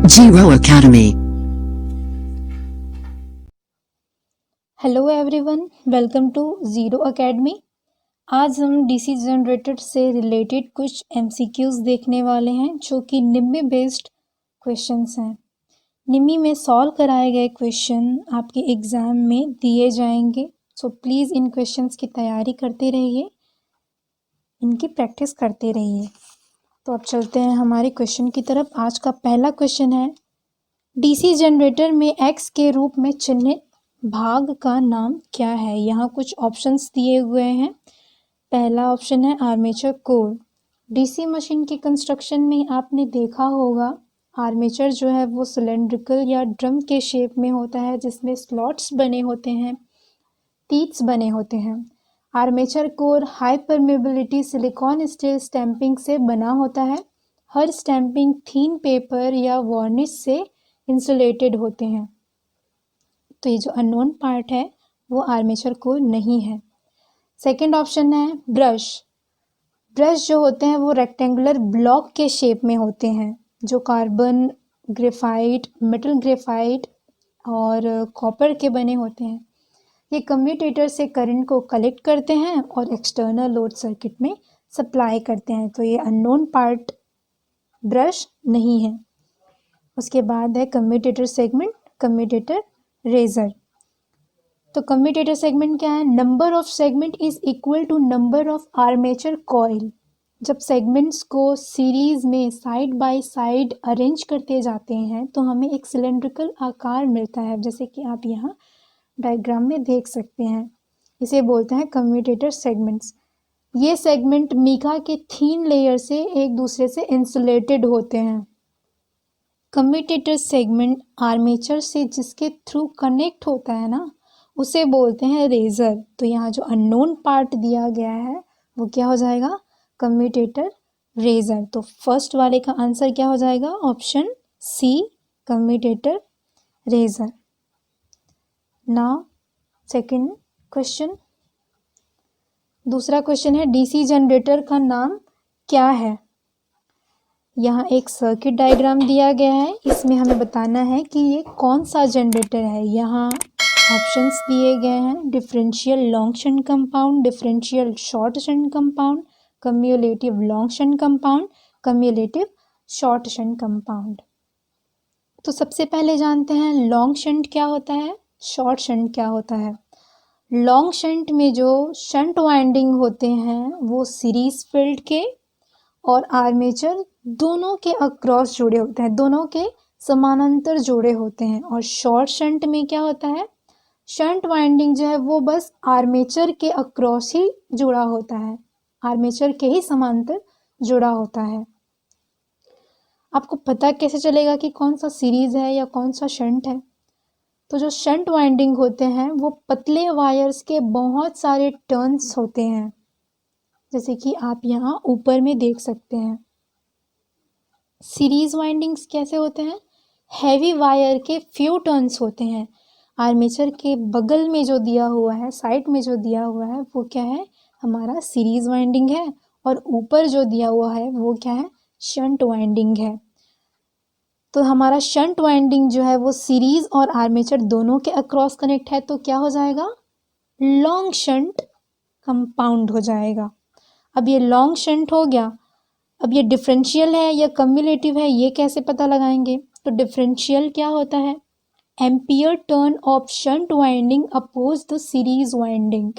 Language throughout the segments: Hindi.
Zero Academy. Hello everyone, welcome to Zero Academy. आज हम डीसी जनरेटर से रिलेटेड कुछ एमसीक्यूज़ देखने वाले हैं जो कि निम्मी बेस्ड क्वेश्चंस हैं। निम्मी में सॉल्व कराए गए क्वेश्चन आपके एग्ज़ाम में दिए जाएंगे, सो प्लीज़ इन क्वेश्चंस की तैयारी करते रहिए, इनकी प्रैक्टिस करते रहिए। तो अब चलते हैं हमारे क्वेश्चन की तरफ। आज का पहला क्वेश्चन है, डीसी जनरेटर में एक्स के रूप में चिन्हित भाग का नाम क्या है। यहाँ कुछ ऑप्शंस दिए हुए हैं। पहला ऑप्शन है आर्मेचर कोर। डीसी मशीन के कंस्ट्रक्शन में आपने देखा होगा आर्मेचर जो है वो सिलेंड्रिकल या ड्रम के शेप में होता है, जिसमें स्लॉट्स बने होते हैं, टीथ्स बने होते हैं। Armature core high permeability silicon steel stamping से बना होता है। हर स्टैंपिंग थीन पेपर या वार्निश से इंसुलेटेड होते हैं। तो ये जो अननोन पार्ट है वो आर्मेचर कोर नहीं है। सेकंड ऑप्शन है ब्रश। ब्रश जो होते हैं वो रेक्टेंगुलर ब्लॉक के शेप में होते हैं, जो कार्बन, ग्रेफाइट, मेटल ग्रेफाइट और कॉपर के बने होते हैं। ये कम्यूटेटर से करंट को कलेक्ट करते हैं और एक्सटर्नल लोड सर्किट में सप्लाई करते हैं। तो ये अननोन पार्ट ब्रश नहीं है। उसके बाद है कम्यूटेटर सेगमेंट, कम्यूटेटर रेजर। तो कम्यूटेटर सेगमेंट क्या है? Number of segment is equal to number of armature coil. जब सेगमेंट्स को सीरीज में साइड बाय साइड अरेंज करते जाते हैं तो हमें एक सिलेंड्रिकल आकार मिलता है, जैसे कि आप यहाँ डायग्राम में देख सकते हैं। इसे बोलते हैं कम्यूटेटर सेगमेंट्स। ये सेगमेंट मीका के थीन लेयर से एक दूसरे से इंसुलेटेड होते हैं। कम्यूटेटर सेगमेंट आर्मेचर से जिसके थ्रू कनेक्ट होता है ना, उसे बोलते हैं रेजर। तो यहाँ जो अननोन पार्ट दिया गया है वो क्या हो जाएगा? Commutator riser. तो फर्स्ट वाले का आंसर क्या हो जाएगा? Option C, commutator riser. Now second question. दूसरा क्वेश्चन है, डीसी जनरेटर का नाम क्या है। यहाँ एक सर्किट डायग्राम दिया गया है, इसमें हमें बताना है कि ये कौन सा जनरेटर है। यहाँ ऑप्शंस दिए गए हैं, differential long shunt compound, differential short shunt compound, cumulative long shunt compound, cumulative short shunt compound. तो सबसे पहले जानते हैं लॉन्ग शंट क्या होता है, शॉर्ट शंट क्या होता है। लॉन्ग शंट में जो शंट वाइंडिंग होते हैं वो सीरीज फील्ड के और आर्मेचर दोनों के अक्रॉस जुड़े होते हैं, दोनों के समानांतर जुड़े होते हैं। और शॉर्ट शंट में क्या होता है? शंट वाइंडिंग जो है वो बस आर्मेचर के अक्रॉस ही जुड़ा होता है, आर्मेचर के ही समांतर जुड़ा होता है। आपको पता कैसे चलेगा कि कौन सा सीरीज है या कौन सा शंट है? तो जो शंट वाइंडिंग होते हैं वो पतले वायर्स के बहुत सारे टर्न्स होते हैं, जैसे कि आप यहाँ ऊपर में देख सकते हैं। सीरीज वाइंडिंग्स कैसे होते हैं? हैवी वायर के फ्यू टर्न्स होते हैं। आर्मेचर के बगल में जो दिया हुआ है, साइड में जो दिया हुआ है वो क्या है? हमारा सीरीज वाइंडिंग है। और ऊपर जो दिया हुआ है वो क्या है? शंट वाइंडिंग है। तो हमारा शंट वाइंडिंग जो है वो सीरीज और आर्मेचर दोनों के अक्रॉस कनेक्ट है, तो क्या हो जाएगा? लॉन्ग शंट कंपाउंड हो जाएगा। अब ये लॉन्ग शंट हो गया। अब ये डिफरेंशियल है या कम्युलेटिव है, ये कैसे पता लगाएंगे? तो डिफरेंशियल क्या होता है? Ampere turn of shunt winding oppose the series winding.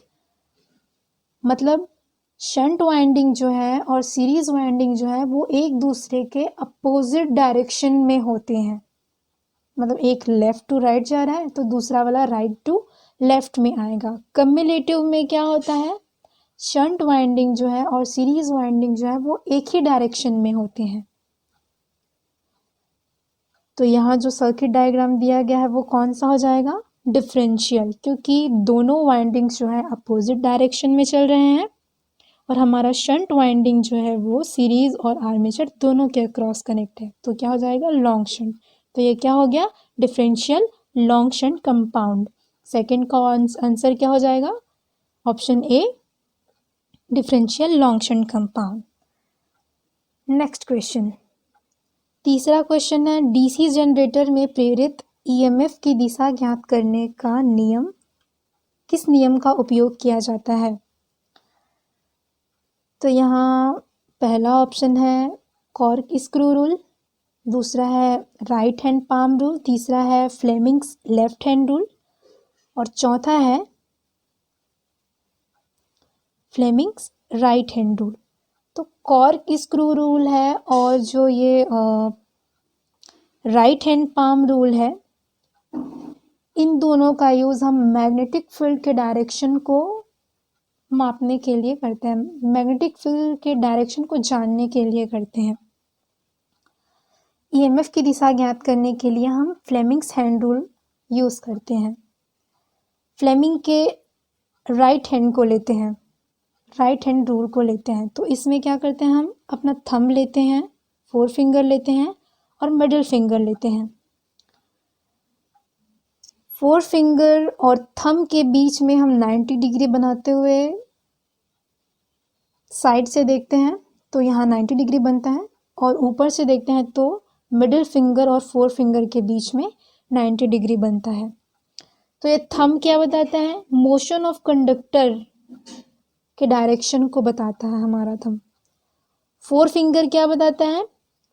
मतलब शंट वाइंडिंग जो है और सीरीज वाइंडिंग जो है वो एक दूसरे के अपोजिट डायरेक्शन में होते हैं। मतलब एक लेफ्ट टू राइट जा रहा है तो दूसरा वाला राइट टू लेफ्ट में आएगा। कम्युलेटिव में क्या होता है? शंट वाइंडिंग जो है और सीरीज वाइंडिंग जो है वो एक ही डायरेक्शन में होते हैं। तो यहाँ जो सर्किट डायग्राम दिया गया है वो कौन सा हो जाएगा? डिफरेंशियल, क्योंकि दोनों वाइंडिंग्स जो है अपोजिट डायरेक्शन में चल रहे हैं और हमारा शंट वाइंडिंग जो है वो सीरीज और आर्मेचर दोनों के अक्रॉस कनेक्ट है, तो क्या हो जाएगा? Long shunt. तो ये क्या हो गया? Differential long shunt compound. Second का आंसर क्या हो जाएगा? Option A, differential long shunt compound. Next question. तीसरा क्वेश्चन है डीसी जनरेटर में प्रेरित ईएमएफ की दिशा ज्ञात करने का नियम, किस नियम का उपयोग किया जाता है? तो यहाँ पहला ऑप्शन है कॉर्क स्क्रू रूल, दूसरा है राइट हैंड पाम रूल, तीसरा है फ्लेमिंग्स लेफ्ट हैंड रूल और चौथा है फ्लेमिंग्स राइट हैंड रूल। तो कॉर्क स्क्रू रूल है और जो ये राइट हैंड पाम रूल है, इन दोनों का यूज़ हम मैग्नेटिक फील्ड के डायरेक्शन को मापने के लिए करते हैं, मैग्नेटिक फील्ड के डायरेक्शन को जानने के लिए करते हैं। ईएमएफ की दिशा ज्ञात करने के लिए हम फ्लेमिंग्स हैंड रूल यूज़ करते हैं। फ्लेमिंग के राइट हैंड को लेते हैं, राइट हैंड रूल को लेते हैं, तो इसमें क्या करते हैं, हम अपना थंब लेते हैं, फोर फिंगर लेते हैं और मिडिल फिंगर लेते हैं। फोर फिंगर और थंब के बीच में हम 90 डिग्री बनाते हुए साइड से देखते हैं तो यहाँ 90 डिग्री बनता है, और ऊपर से देखते हैं तो मिडिल फिंगर और फोर फिंगर के बीच में 90 डिग्री बनता है। तो ये थंब क्या बताता है, मोशन ऑफ कंडक्टर के डायरेक्शन को बताता है हमारा थंब। फोर फिंगर क्या बताता है,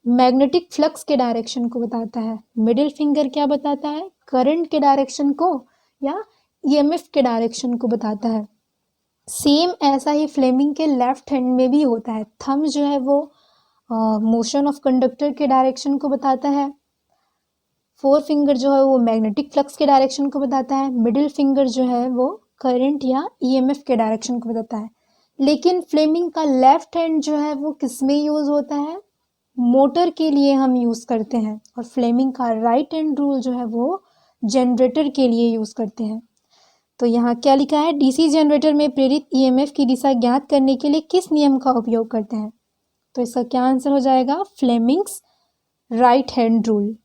मैग्नेटिक फ्लक्स के डायरेक्शन को बताता है। मिडिल फिंगर क्या बताता है, करंट के डायरेक्शन को या ईएमएफ के डायरेक्शन को बताता है। सेम ऐसा ही फ्लेमिंग के लेफ्ट हैंड में भी होता है। थंब जो है वो मोशन ऑफ कंडक्टर के डायरेक्शन को बताता है, फोर फिंगर जो है वो मैग्नेटिक फ्लक्स के डायरेक्शन को बताता है, मिडिल फिंगर जो है वो करंट या ईएमएफ के डायरेक्शन को बताता है। लेकिन फ्लेमिंग का लेफ्ट हैंड जो है वो किस में यूज होता है, मोटर के लिए हम यूज करते हैं, और फ्लेमिंग का राइट हैंड रूल जो है वो जनरेटर के लिए यूज करते हैं। तो यहाँ क्या लिखा है, डीसी जनरेटर में प्रेरित ईएमएफ की दिशा ज्ञात करने के लिए किस नियम का उपयोग करते हैं? तो इसका क्या आंसर हो जाएगा, फ्लेमिंग्स राइट हैंड रूल।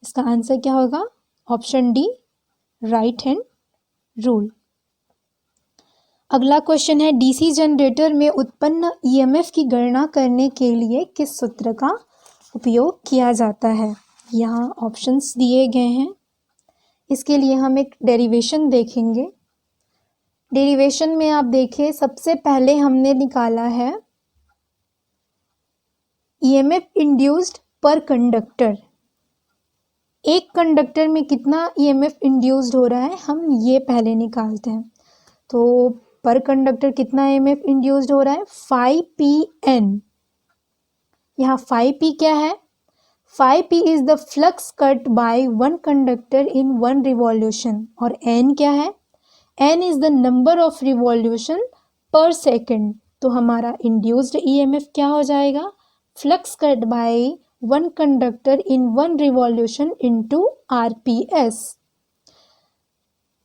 इसका आंसर क्या होगा, option D, right hand rule. अगला क्वेश्चन है डीसी जनरेटर में उत्पन्न ईएमएफ की गणना करने के लिए किस सूत्र का उपयोग किया जाता है? यहाँ ऑप्शंस दिए गए हैं, इसके लिए हम एक डेरिवेशन देखेंगे। डेरिवेशन में आप देखिए, सबसे पहले हमने निकाला है ईएमएफ इंड्यूस्ड पर कंडक्टर। एक कंडक्टर में कितना ईएमएफ इंड्यूस्ड हो रहा है, हम ये पहले निकालते हैं। तो पर कंडक्टर कितना ईएमएफ इंड्यूस्ड हो रहा है, 5pn। यहाँ 5p क्या है, 5p is the flux cut by one conductor in one revolution, और n क्या है, n is the number of revolution पर सेकेंड। तो हमारा इंड्यूस्ड ईएमएफ क्या हो जाएगा, flux cut by one conductor in one revolution into RPS.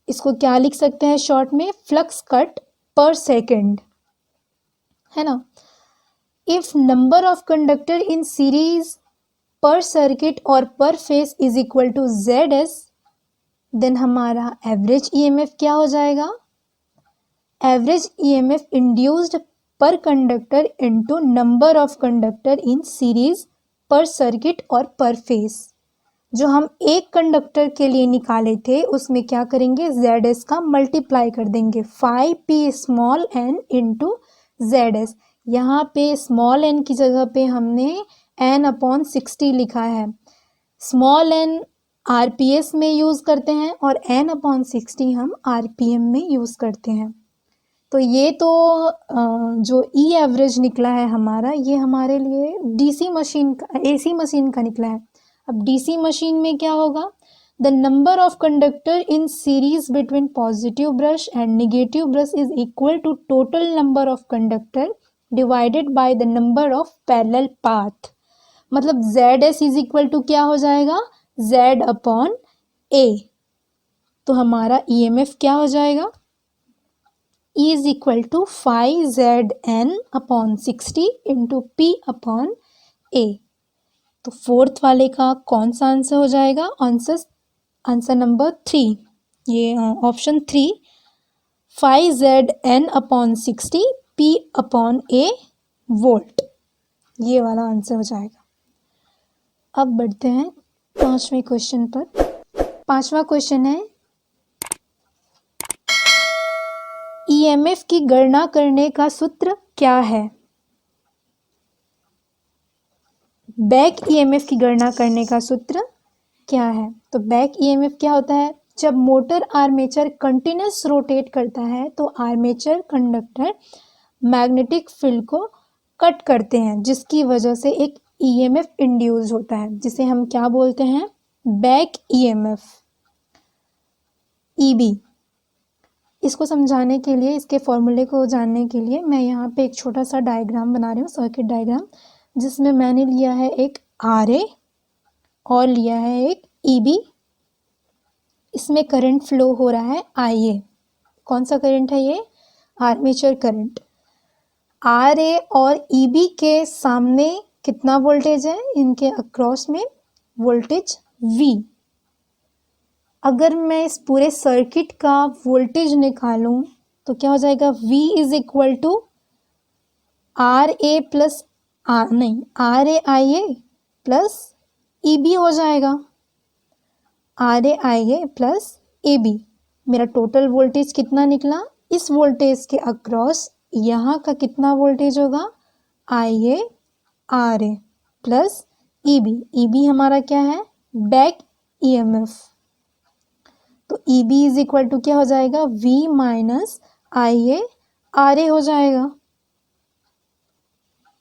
इसको क्या लिख सकते हैं शॉर्ट में, फ्लक्स कट पर सेकेंड, है ना। If number of conductor in series per circuit और per phase is equal to ZS, then हमारा एवरेज ईएमएफ क्या हो जाएगा, average EMF induced per conductor into number of conductor in series per circuit और पर फेस। जो हम एक कंडक्टर के लिए निकाले थे उसमें क्या करेंगे, ZS का मल्टीप्लाई कर देंगे, 5p small n into ZS। यहाँ पे स्मॉल n की जगह पे हमने n/60 लिखा है। स्मॉल n RPS में यूज़ करते हैं और n/60 हम RPM में यूज़ करते हैं। तो ये तो जो ई एवरेज निकला है हमारा, ये हमारे लिए डीसी मशीन का, एसी मशीन का निकला है। अब डीसी मशीन में क्या होगा, the number of conductor in series between positive brush and negative brush is equal to total number of conductor divided by the number of parallel path. मतलब ZS इज इक्वल टू क्या हो जाएगा, Z/A। तो हमारा ईएमएफ क्या हो जाएगा, E is equal to 5ZN/60 into P/A। तो फोर्थ वाले का कौन सा आंसर हो जाएगा, आंसर नंबर 3, ये ऑप्शन 3, 5ZN/60 P/A वोल्ट, ये वाला आंसर हो जाएगा। अब बढ़ते हैं 5वें क्वेश्चन पर। 5वां क्वेश्चन है, ईएमएफ की गणना करने का सूत्र क्या है? बैक ईएमएफ की गणना करने का सूत्र क्या है? तो बैक ईएमएफ क्या होता है? जब मोटर आर्मेचर कंटिन्यूस रोटेट करता है तो आर्मेचर कंडक्टर मैग्नेटिक फील्ड को कट करते हैं, जिसकी वजह से एक ईएमएफ इंड्यूस होता है, जिसे हम क्या बोलते हैं? Back EMF, EB. इसको समझाने के लिए, इसके फॉर्मूले को जानने के लिए मैं यहाँ पे एक छोटा सा डायग्राम बना रही हूँ, सर्किट डायग्राम, जिसमें मैंने लिया है एक आरए और लिया है एक ईबी। इसमें करंट फ्लो हो रहा है आईए। कौन सा करंट है ये? Armature current. आरए और ईबी के सामने कितना वोल्टेज है? इनके अक्रॉस में वोल्टेज वी। अगर मैं इस पूरे सर्किट का वोल्टेज निकालूं तो क्या हो जाएगा? V is equal to R A plus R A I A plus E B हो जाएगा। R A I A plus A B. मेरा टोटल वोल्टेज कितना निकला? इस वोल्टेज के अक्रॉस यहाँ का कितना वोल्टेज होगा? I A R A plus E B. E B हमारा क्या है? Back EMF. तो E B is equal to क्या हो जाएगा? V minus I A R A हो जाएगा।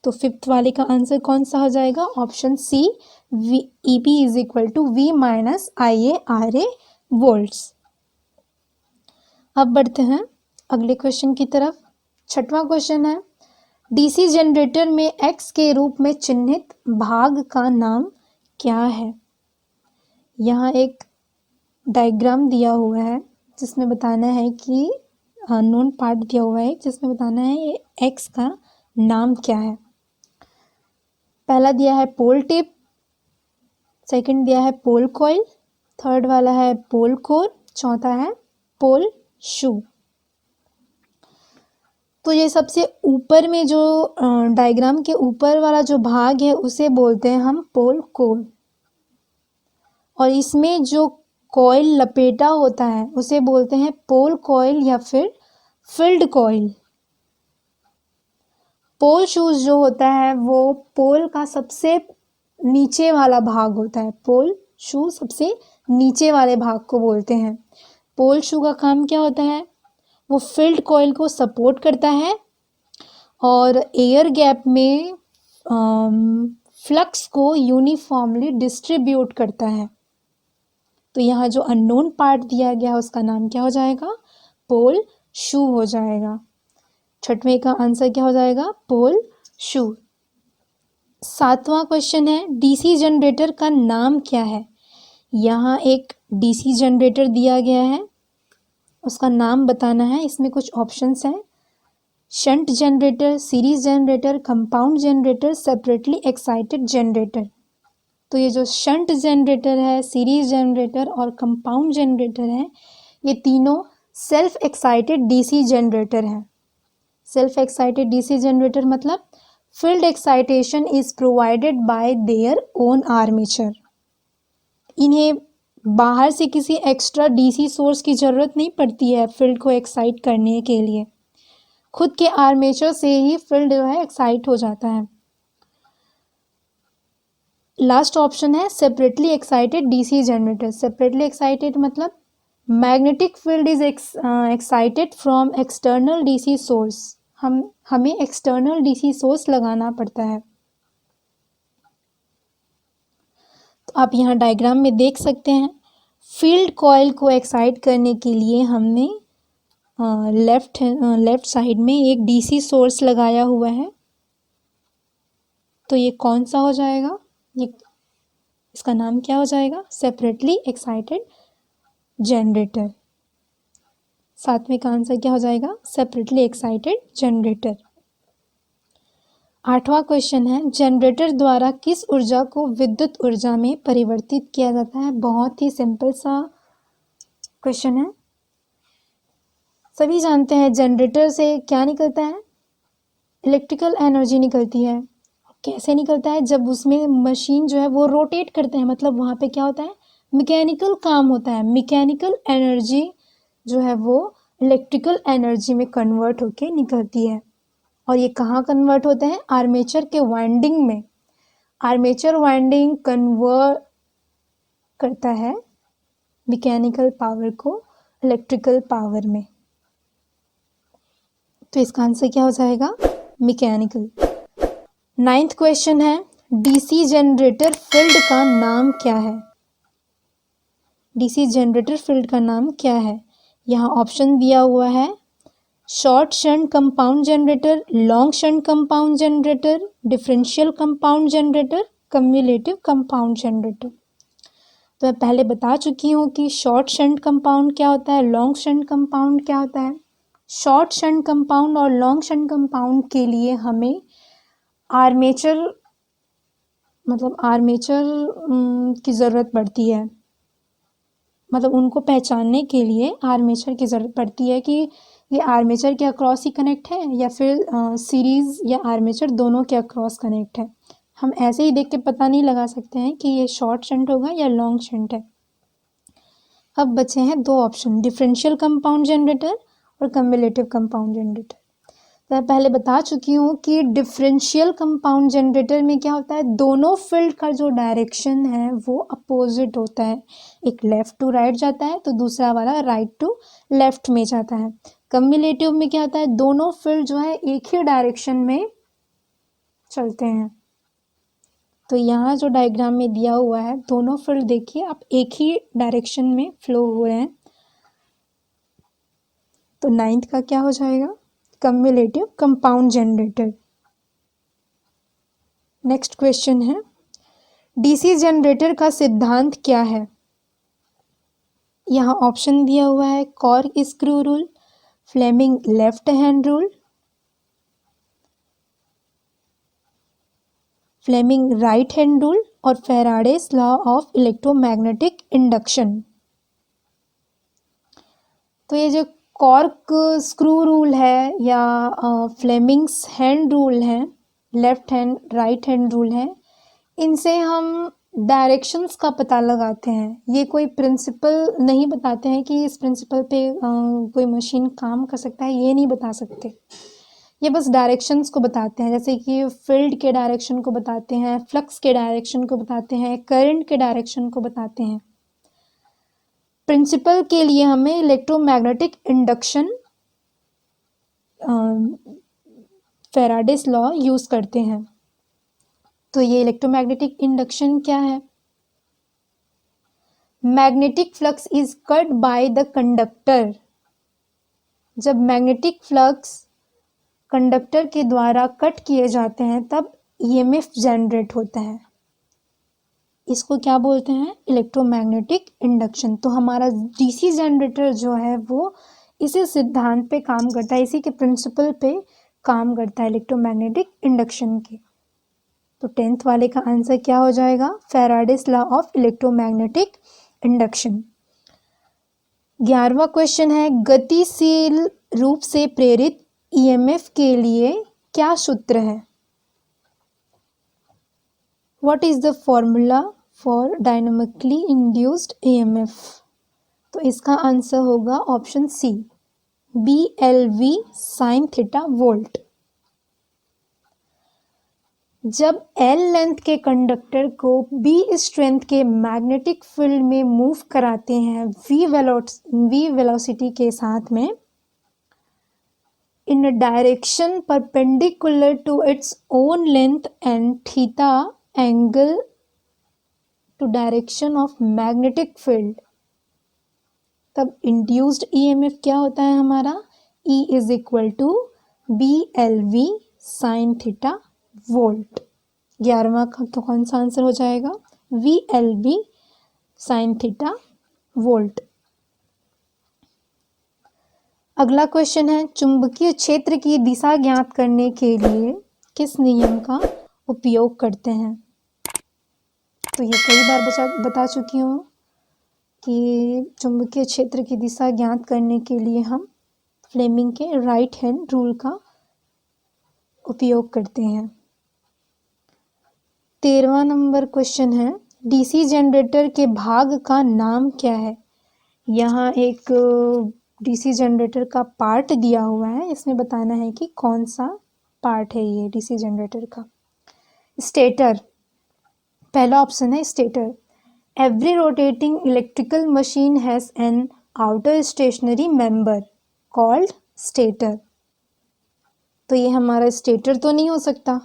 तो फिफ्थ वाले का आंसर कौन सा हो जाएगा? Option C, E B is equal to V minus I A R A volts. अब बढ़ते हैं अगले क्वेश्चन की तरफ। 6वां क्वेश्चन है, डीसी जनरेटर में X के रूप में चिन्हित भाग का नाम क्या है? यहाँ एक डायग्राम दिया हुआ है जिसमें बताना है कि नोन पार्ट दिया हुआ है जिसमें बताना है ये एक्स का नाम क्या है। पहला दिया है पोल टिप, सेकंड दिया है पोल कॉइल, थर्ड वाला है पोल कोर, चौथा है पोल शू। तो ये सबसे ऊपर में जो डायग्राम के ऊपर वाला जो भाग है उसे बोलते हैं हम पोल कोर, और इसमें जो कॉइल लपेटा होता है उसे बोलते हैं पोल कॉइल या फिर फील्ड कॉइल। पोल शूज जो होता है वो पोल का सबसे नीचे वाला भाग होता है। पोल शू सबसे नीचे वाले भाग को बोलते हैं। पोल शू का काम क्या होता है? वो फील्ड कॉइल को सपोर्ट करता है और एयर गैप में फ्लक्स को यूनिफॉर्मली डिस्ट्रीब्यूट करता है। तो यहाँ जो अननोन पार्ट दिया गया है उसका नाम क्या हो जाएगा? पोल शू हो जाएगा। 6वें का आंसर क्या हो जाएगा? पोल शू। 7वां क्वेश्चन है, डीसी जनरेटर का नाम क्या है? यहाँ एक डीसी जनरेटर दिया गया है, उसका नाम बताना है। इसमें कुछ ऑप्शंस हैं, shunt generator, series generator, compound generator, separately excited generator. तो ये जो शंट जनरेटर है, सीरीज जनरेटर और कंपाउंड जनरेटर है, ये तीनों सेल्फ एक्साइटेड डीसी जनरेटर हैं। सेल्फ एक्साइटेड डीसी जनरेटर मतलब field excitation is provided by their own armature. इन्हें बाहर से किसी एक्स्ट्रा डीसी सोर्स की ज़रूरत नहीं पड़ती है फील्ड को एक्साइट करने के लिए, खुद के आर्मेचर से ही फील्ड जो है एक्साइट हो जाता है। लास्ट ऑप्शन है separately excited DC generator. Separately excited मतलब magnetic field is excited from external DC source. हमें एक्सटर्नल डीसी सोर्स लगाना पड़ता है। तो आप यहाँ डायग्राम में देख सकते हैं, फील्ड कॉइल को एक्साइट करने के लिए हमने लेफ्ट साइड में एक डीसी सोर्स लगाया हुआ है। तो ये कौन सा हो जाएगा? ये इसका नाम क्या हो जाएगा? Separately excited generator. 7वें का आंसर क्या हो जाएगा? Separately excited generator. 8वां क्वेश्चन है, जनरेटर द्वारा किस ऊर्जा को विद्युत ऊर्जा में परिवर्तित किया जाता है? बहुत ही सिंपल सा क्वेश्चन है। सभी जानते हैं जनरेटर से क्या निकलता है? इलेक्ट्रिकल एनर्जी निकलती है। कैसे निकलता है? जब उसमें मशीन जो है वो रोटेट करते हैं, मतलब वहाँ पे क्या होता है, मैकेनिकल काम होता है। मैकेनिकल एनर्जी जो है वो इलेक्ट्रिकल एनर्जी में कन्वर्ट होके निकलती है। और ये कहाँ कन्वर्ट होते हैं? आर्मेचर के वाइंडिंग में। आर्मेचर वाइंडिंग कन्वर्ट करता है मैकेनिकल पावर को इलेक्ट्रिकल पावर में। तो इसका आंसर क्या हो जाएगा? मैकेनिकल। 9th क्वेश्चन है, डीसी जनरेटर फील्ड का नाम क्या है? डीसी जनरेटर फील्ड का नाम क्या है? यहाँ ऑप्शन दिया हुआ है, short shunt compound generator, long shunt compound generator, differential compound generator, cumulative compound generator. तो मैं पहले बता चुकी हूँ कि शॉर्ट शंट कंपाउंड क्या होता है, लॉन्ग शंट कंपाउंड क्या होता है। शॉर्ट शंट कंपाउंड और लॉन्ग शंट कंपाउंड के लिए हमें आर्मेचर की ज़रूरत पड़ती है। मतलब उनको पहचानने के लिए आर्मेचर की ज़रूरत पड़ती है कि ये आर्मेचर के अक्रॉस ही कनेक्ट है या फिर सीरीज़ या आर्मेचर दोनों के अक्रॉस कनेक्ट है। हम ऐसे ही देख के पता नहीं लगा सकते हैं कि ये शॉर्ट शंट होगा या लॉन्ग शंट है। अब बचे हैं दो ऑप्शन, डिफरेंशियल कंपाउंड जनरेटर और कम्युलेटिव कंपाउंड जनरेटर। तो मैं पहले बता चुकी हूँ कि डिफरेंशियल कंपाउंड जनरेटर में क्या होता है, दोनों फील्ड का जो डायरेक्शन है वो अपोजिट होता है। एक लेफ़्ट टू राइट जाता है तो दूसरा वाला राइट टू लेफ़्ट में जाता है। कम्युलेटिव में क्या होता है, दोनों फील्ड जो है एक ही डायरेक्शन में चलते हैं। तो यहाँ जो डायग्राम में दिया हुआ है, दोनों फील्ड देखिए आप एक ही डायरेक्शन में फ्लो हो रहे हैं। तो 9th का क्या हो जाएगा? Cumulative compound generator. Next question है, डीसी जनरेटर का सिद्धांत क्या है? यहाँ ऑप्शन दिया हुआ है, cork screw rule, Fleming left hand rule, Fleming right hand rule और Faraday's law of electromagnetic induction. तो ये जो कॉर्क स्क्रू रूल है या फ्लेमिंग्स हैंड रूल है, left hand right hand rule है, इनसे हम डायरेक्शंस का पता लगाते हैं। ये कोई प्रिंसिपल नहीं बताते हैं कि इस प्रिंसिपल पे कोई मशीन काम कर सकता है, ये नहीं बता सकते। ये बस डायरेक्शंस को बताते हैं, जैसे कि फील्ड के डायरेक्शन को बताते हैं, फ्लक्स के डायरेक्शन को बताते हैं, करंट के डायरेक्शन को बताते हैं। प्रिंसिपल के लिए हमें electromagnetic induction Faraday's law use करते हैं। तो ये इलेक्ट्रोमैग्नेटिक इंडक्शन क्या है? Magnetic flux is cut by the conductor. जब मैग्नेटिक फ्लक्स कंडक्टर के द्वारा कट किए जाते हैं तब ईएमएफ जनरेट होता है। इसको क्या बोलते हैं? Electromagnetic induction. तो हमारा डीसी जनरेटर जो है वो इसी सिद्धांत पे काम करता है, इसी के प्रिंसिपल पे काम करता है, इलेक्ट्रोमैग्नेटिक इंडक्शन के। तो 10th वाले का आंसर क्या हो जाएगा? Faraday's law of electromagnetic induction. 11वां क्वेश्चन है, गतिशील रूप से प्रेरित ईएमएफ के लिए क्या सूत्र है? What is the formula for dynamically induced EMF? तो इसका आंसर होगा option C, BLV sine theta volt. जब L लेंथ के कंडक्टर को B स्ट्रेंथ के मैग्नेटिक फील्ड में मूव कराते हैं V वेलोसिटी के साथ में in a direction perpendicular to its own length and theta angle to direction of magnetic field, तब इंड्यूस्ड ईएमएफ क्या होता है हमारा? E is equal to BLV sine theta volt. 11वां का तो कौन सा आंसर हो जाएगा? VLV sine theta volt. अगला क्वेश्चन है, चुंबकीय क्षेत्र की दिशा ज्ञात करने के लिए किस नियम का उपयोग करते हैं? तो ये कई बार बता चुकी हूँ कि चुंबकीय क्षेत्र की दिशा ज्ञात करने के लिए हम फ्लेमिंग के राइट हैंड रूल का उपयोग करते हैं। 13वां नंबर क्वेश्चन है, डीसी जनरेटर के भाग का नाम क्या है। यहाँ एक डीसी जनरेटर का पार्ट दिया हुआ है, इसमें बताना है कि कौन सा पार्ट है ये डीसी जनरेटर का। स्टेटर, पहला ऑप्शन है stator. Every rotating electrical machine has an outer stationary member called stator. तो ये हमारा स्टेटर तो नहीं हो सकता।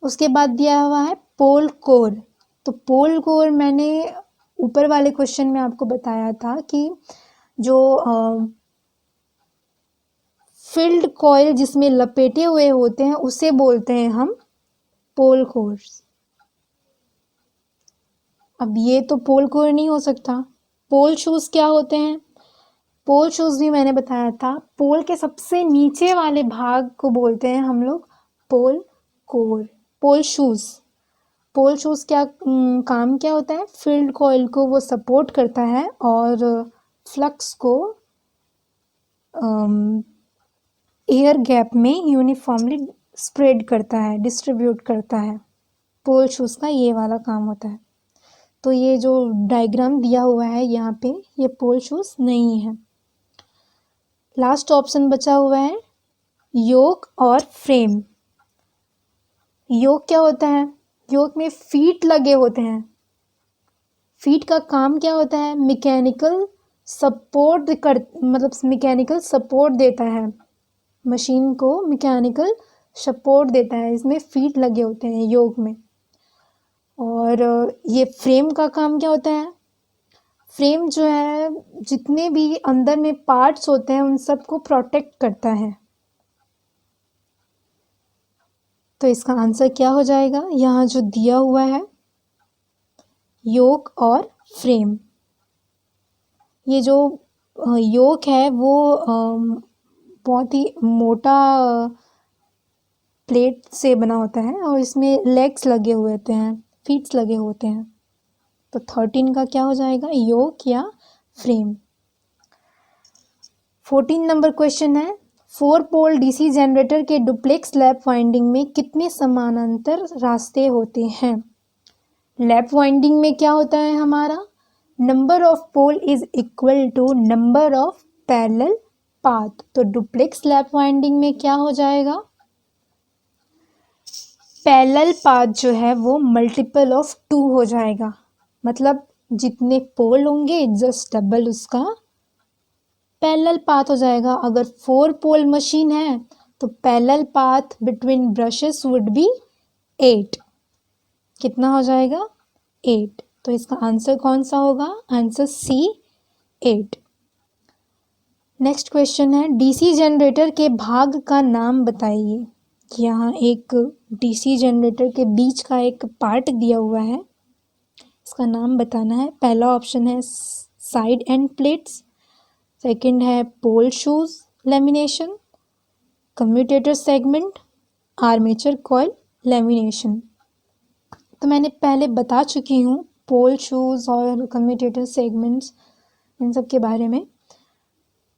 उसके बाद दिया हुआ है पोल कोर। तो पोल कोर मैंने ऊपर वाले क्वेश्चन में आपको बताया था कि जो फील्ड कॉइल जिसमें लपेटे हुए होते हैं उसे बोलते हैं हम पोल कोर्स। अब ये तो पोल कोर नहीं हो सकता। पोल शूज क्या होते हैं? पोल शूज भी मैंने बताया था, पोल के सबसे नीचे वाले भाग को बोलते हैं हम लोग पोल कोर। पोल शूज, पोल शूज क्या काम क्या होता है? फील्ड कॉइल को वो सपोर्ट करता है और फ्लक्स को एयर गैप में यूनिफॉर्मली स्प्रेड करता है, डिस्ट्रीब्यूट करता है। पोल शूज का ये वाला काम होता है। तो ये जो डायग्राम दिया हुआ है यहाँ पे, ये पोल शूज नहीं है। लास्ट ऑप्शन बचा हुआ है योक और फ्रेम। योक क्या होता है? योक में फीट लगे होते हैं। फीट का काम क्या होता है? मैकेनिकल सपोर्ट मतलब मैकेनिकल सपोर्ट देता है, मशीन को मैकेनिकल सपोर्ट देता है। इसमें फीट लगे होते हैं योक में। और ये फ्रेम का काम क्या होता है? फ्रेम जो है जितने भी अंदर में पार्ट्स होते हैं उन सबको प्रोटेक्ट करता है। तो इसका आंसर क्या हो जाएगा? यहाँ जो दिया हुआ है योक और फ्रेम। ये जो योक है वो बहुत ही मोटा प्लेट से बना होता है और इसमें लेग्स लगे हुए होते हैं, फीट्स लगे होते हैं। तो 13 का क्या हो जाएगा? योक या फ्रेम। 14 नंबर क्वेश्चन है, 4 पोल डीसी जनरेटर के डुप्लेक्स लैप वाइंडिंग में कितने समानांतर रास्ते होते हैं? लैप वाइंडिंग में क्या होता है हमारा? Number of pole is equal to number of parallel path. तो डुप्लेक्स लैप वाइंडिंग में क्या हो जाएगा? पैरेलल पाथ जो है वो मल्टीपल ऑफ 2 हो जाएगा। मतलब जितने पोल होंगे जस्ट डबल उसका पैरेलल पाथ हो जाएगा। अगर 4 पोल मशीन है तो parallel path between brushes would be 8। कितना हो जाएगा? 8। तो इसका आंसर कौन सा होगा? Answer C 8। नेक्स्ट क्वेश्चन है, डीसी जनरेटर के भाग का नाम बताइए। यहाँ एक डीसी जनरेटर के बीच का एक पार्ट दिया हुआ है, इसका नाम बताना है। पहला ऑप्शन है साइड एंड प्लेट्स, सेकंड है pole shoes lamination, commutator segment, armature coil lamination. तो मैंने पहले बता चुकी हूँ पोल शूज और कम्यूटेटर सेगमेंट्स इन सब के बारे में।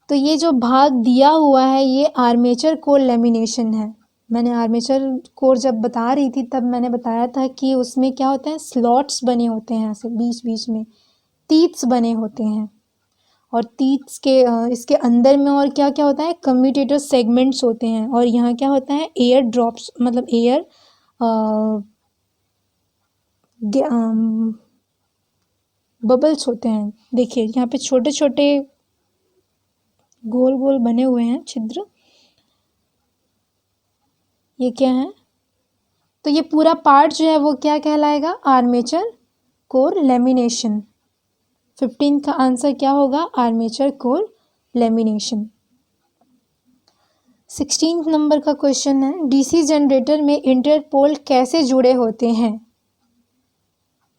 तो ये जो भाग दिया हुआ है ये आर्मेचर कोर लेमिनेशन है। मैंने आर्मेचर कोर जब बता रही थी तब मैंने बताया था कि उसमें क्या होता है, स्लॉट्स बने होते हैं, ऐसे बीच बीच में टीथ्स बने होते हैं। और टीथ्स के इसके अंदर में और क्या क्या होता है, कम्यूटेटर सेगमेंट्स होते हैं। और यहाँ क्या होता है, एयर ड्रॉप्स मतलब एयर बबल्स होते हैं। देखिए यहाँ पे छोटे छोटे गोल गोल बने हुए हैं छिद्र, ये क्या है? तो ये पूरा पार्ट जो है वो क्या कहलाएगा? Armature core lamination. 15 का आंसर क्या होगा? Armature core lamination. 16 नंबर का क्वेश्चन है, डीसी जनरेटर में इंटरपोल कैसे जुड़े होते हैं?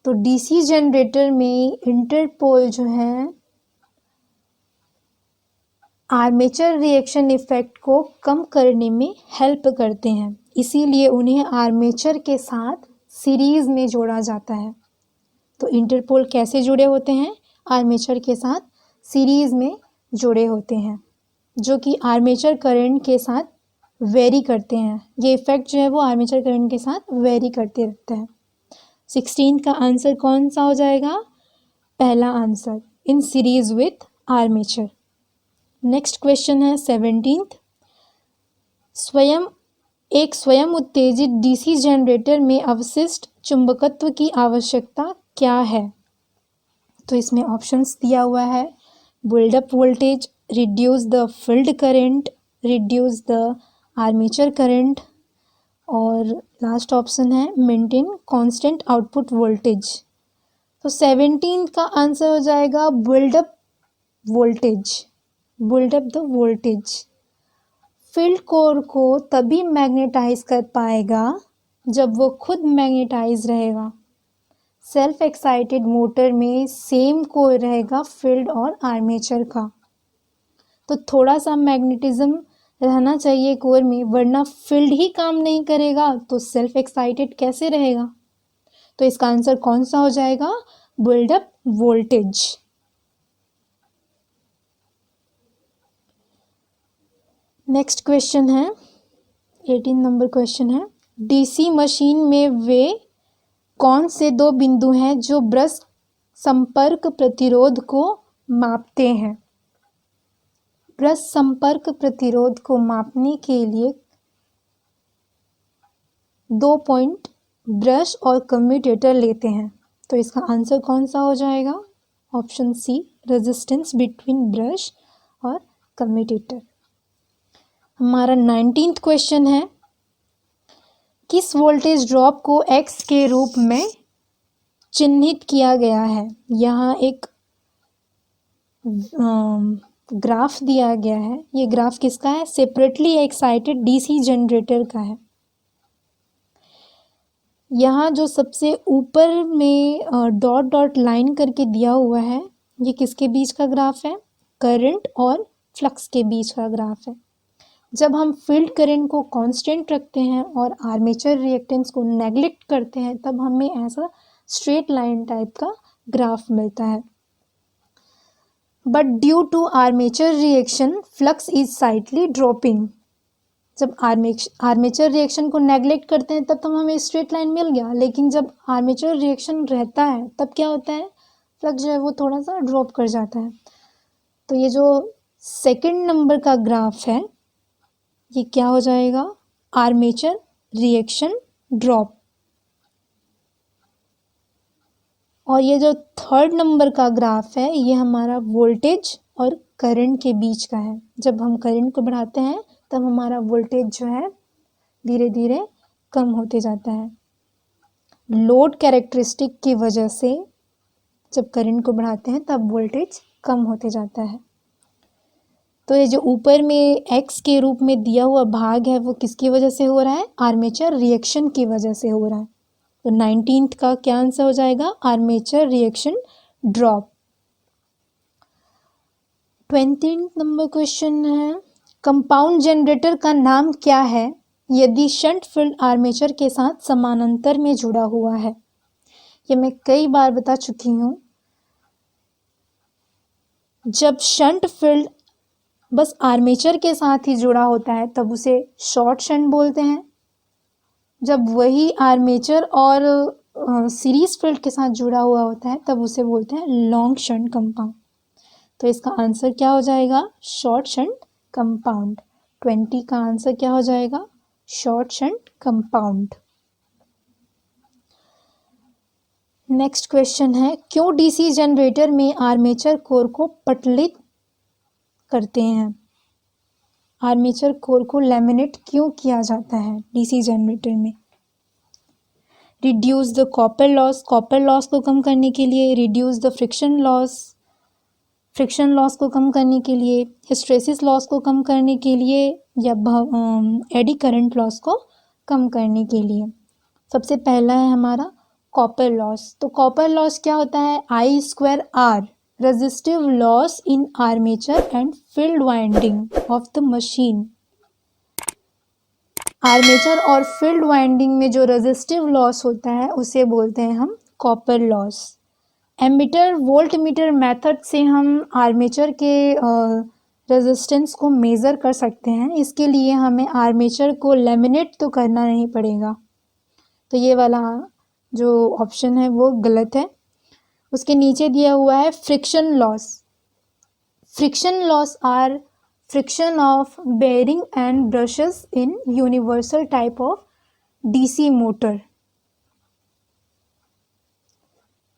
तो डीसी जनरेटर में इंटरपोल जो है आर्मेचर रिएक्शन इफेक्ट को कम करने में हेल्प करते हैं, इसीलिए उन्हें आर्मेचर के साथ सीरीज में जोड़ा जाता है। तो इंटरपोल कैसे जुड़े होते हैं? आर्मेचर के साथ सीरीज में जुड़े होते हैं, जो कि आर्मेचर करंट के साथ वेरी करते हैं, ये इफेक्ट जो है वो आर्मेचर करंट के साथ वेरी करते रहता है। 16 का आंसर कौन सा हो जाएगा? पहला answer, in series with armature. Next question है 17th, स्वयं उत्तेजित डीसी जनरेटर में अवशिष्ट चुंबकत्व की आवश्यकता क्या है? तो इसमें ऑप्शंस दिया हुआ है, buildup voltage, reduce the field current, reduce the armature current, और लास्ट ऑप्शन है मेंटेन कांस्टेंट आउटपुट वोल्टेज। तो 17 का आंसर हो जाएगा buildup voltage, buildup the voltage. Field core को तभी मैग्नेटाइज कर पाएगा जब वो खुद मैग्नेटाइज रहेगा। सेल्फ एक्साइटेड मोटर में सेम कोर रहेगा फील्ड और आर्मेचर का, तो थोड़ा सा मैग्नेटिज्म रहना चाहिए कोर में, वरना फील्ड ही काम नहीं करेगा तो सेल्फ एक्साइटेड कैसे रहेगा? तो इसका आंसर कौन सा हो जाएगा? Buildup voltage. नेक्स्ट क्वेश्चन है 18 नंबर क्वेश्चन है, डीसी मशीन में वे कौन से दो बिंदु हैं जो ब्रश संपर्क प्रतिरोध को मापते हैं? ब्रश संपर्क प्रतिरोध को मापने के लिए 2 पॉइंट ब्रश और कम्यूटेटर लेते हैं, तो इसका आंसर कौन सा हो जाएगा? Option C, resistance between brush और कम्यूटेटर। हमारा 19th क्वेश्चन है, किस वोल्टेज ड्रॉप को एक्स के रूप में चिन्हित किया गया है? यहाँ एक ग्राफ दिया गया है, ये ग्राफ किसका है? सेपरेटली एक्साइटेड डीसी जनरेटर का है। यहाँ जो सबसे ऊपर में डॉट डॉट लाइन करके दिया हुआ है, ये किसके बीच का ग्राफ है? करंट और फ्लक्स के बीच का ग्राफ है। जब हम फील्ड करंट को कांस्टेंट रखते हैं और आर्मेचर रिएक्टेंस को नेग्लेक्ट करते हैं, तब हमें ऐसा स्ट्रेट लाइन टाइप का ग्राफ मिलता है। But due to armature reaction flux is slightly dropping. जब आर्मेचर रिएक्शन को नेग्लेक्ट करते हैं तब तो हमें स्ट्रेट लाइन मिल गया, लेकिन जब आर्मेचर रिएक्शन रहता है तब क्या होता है? फ्लक्स जो है वो थोड़ा सा ड्रॉप कर जाता है। तो ये जो सेकंड नंबर का ग्राफ है, ये क्या हो जाएगा? Armature reaction drop. और ये जो थर्ड नंबर का ग्राफ है, ये हमारा वोल्टेज और करंट के बीच का है। जब हम करंट को बढ़ाते हैं तब हमारा वोल्टेज जो है धीरे धीरे कम होते जाता है। लोड कैरेक्टरिस्टिक की वजह से जब करंट को बढ़ाते हैं तब वोल्टेज कम होते जाता है। तो ये जो ऊपर में एक्स के रूप में दिया हुआ भाग है वो किसकी वजह से हो रहा है? आर्मेचर रिएक्शन की वजह से हो रहा है। तो 19th का क्या आंसर हो जाएगा? Armature reaction drop. 20th number question है, कंपाउंड जनरेटर का नाम क्या है यदि शंट फील्ड आर्मेचर के साथ समानांतर में जुड़ा हुआ है? ये मैं कई बार बता चुकी हूँ। जब शंट फील्ड बस आर्मेचर के साथ ही जुड़ा होता है तब उसे शॉर्ट शंट बोलते हैं। जब वही आर्मेचर और सीरीज फील्ड के साथ जुड़ा हुआ होता है तब उसे बोलते हैं लॉन्ग शंट कंपाउंड। तो इसका आंसर क्या हो जाएगा? Short shunt compound. 20 का आंसर क्या हो जाएगा? Short shunt compound. Next question है, क्यों डीसी जनरेटर में आर्मेचर कोर को पटलित करते हैं? आर्मेचर कोर को लैमिनेट क्यों किया जाता है डीसी जनरेटर में? रिड्यूस द कॉपर लॉस को कम करने के लिए, रिड्यूस द फ्रिक्शन लॉस को कम करने के लिए, हिस्टेरेसिस लॉस को कम करने के लिए, या एडी करंट लॉस को कम करने के लिए। सबसे पहला है हमारा कॉपर लॉस। तो कॉपर लॉस क्या होता है? I²R, resistive loss in armature and field winding of the machine. Armature और फील्ड वाइंडिंग में जो रेजिस्टिव लॉस होता है उसे बोलते हैं हम copper loss. Ammeter voltmeter method से हम आर्मेचर के रेजिस्टेंस को मेज़र कर सकते हैं। इसके लिए हमें आर्मेचर को लेमिनेट तो करना नहीं पड़ेगा। तो ये वाला जो ऑप्शन है वो गलत है। उसके नीचे दिया हुआ है friction loss. Friction loss are friction of bearing and brushes in universal type of DC motor.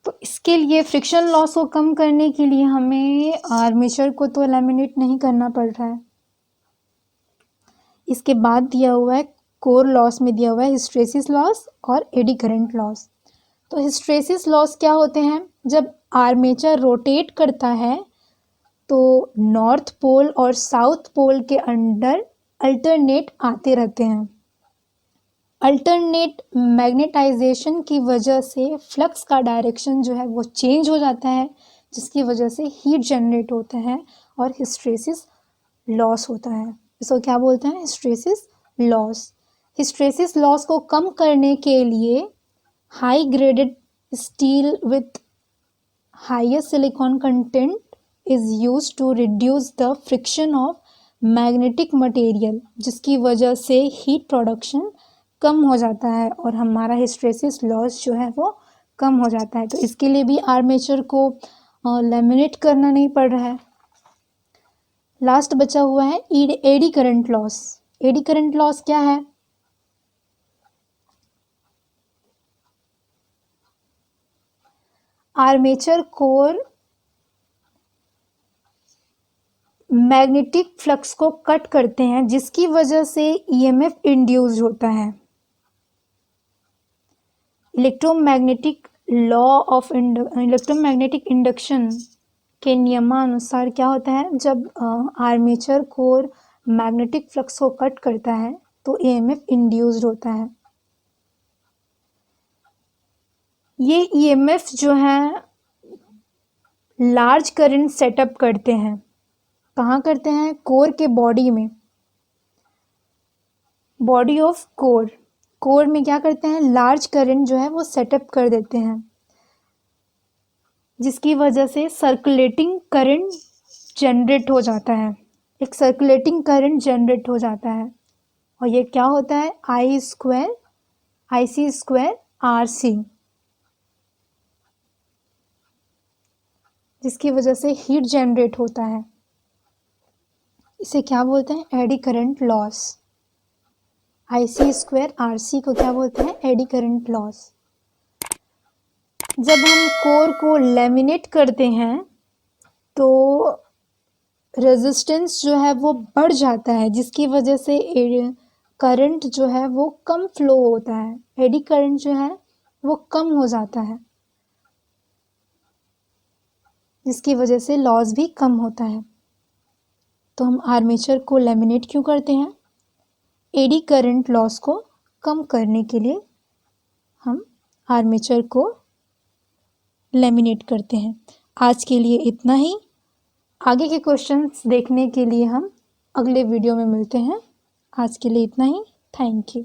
तो इसके लिए फ्रिक्शन लॉस को कम करने के लिए हमें आर्मेचर को तो लैमिनेट नहीं करना पड़ रहा है। इसके बाद दिया हुआ है कोर लॉस में दिया हुआ है हिस्ट्रेसिस लॉस और एडी करंट लॉस। तो हिस्ट्रेसिस लॉस क्या होते हैं? जब आर्मेचर रोटेट करता है तो नॉर्थ पोल और साउथ पोल के अंदर अल्टरनेट आते रहते हैं। अल्टरनेट मैग्नेटाइजेशन की वजह से फ्लक्स का डायरेक्शन जो है वो चेंज हो जाता है, जिसकी वजह से हीट जनरेट होता है और हिस्ट्रेसिस लॉस होता है। इसको क्या बोलते हैं? Hysteresis loss. हिस्ट्रेसिस लॉस को कम करने के लिए high graded steel with higher silicon content is used to reduce the friction of magnetic material, जिसकी वजह से हीट प्रोडक्शन कम हो जाता है और हमारा हिस्ट्रेसिस लॉस जो है वो कम हो जाता है। तो इसके लिए भी आर्मेचर को लैमिनेट करना नहीं पड़ रहा है। लास्ट बचा हुआ है eddy current loss. Eddy current loss क्या है? आर्मेचर कोर मैग्नेटिक फ्लक्स को कट करते हैं, जिसकी वजह से ईएमएफ इंड्यूस्ड होता है। इलेक्ट्रोमैग्नेटिक इंडक्शन के नियमानुसार क्या होता है? जब आर्मेचर कोर मैग्नेटिक फ्लक्स को कट करता है तो ईएमएफ इंड्यूस्ड होता है। ये ईएमएफ जो है लार्ज करंट सेटअप करते हैं। कहाँ करते हैं? कोर के बॉडी में, बॉडी ऑफ कोर में क्या करते हैं? लार्ज करंट जो है वो सेटअप कर देते हैं, जिसकी वजह से सर्कुलेटिंग करंट जनरेट हो जाता है। एक सर्कुलेटिंग करंट जनरेट हो जाता है और ये क्या होता है? IC स्क्वायर RC, जिसकी वजह से हीट जनरेट होता है। इसे क्या बोलते हैं? Eddy current loss. IC square RC को क्या बोलते हैं? Eddy current loss. जब हम कोर को लैमिनेट करते हैं तो रेजिस्टेंस जो है वो बढ़ जाता है, जिसकी वजह से करंट जो है वो कम फ्लो होता है। एडी करंट जो है वो कम हो जाता है, जिसकी वजह से लॉस भी कम होता है। तो हम आर्मेचर को लैमिनेट क्यों करते हैं? एडी करंट लॉस को कम करने के लिए हम आर्मेचर को लैमिनेट करते हैं। आज के लिए इतना ही। आगे के क्वेश्चंस देखने के लिए हम अगले वीडियो में मिलते हैं। आज के लिए इतना ही। Thank you.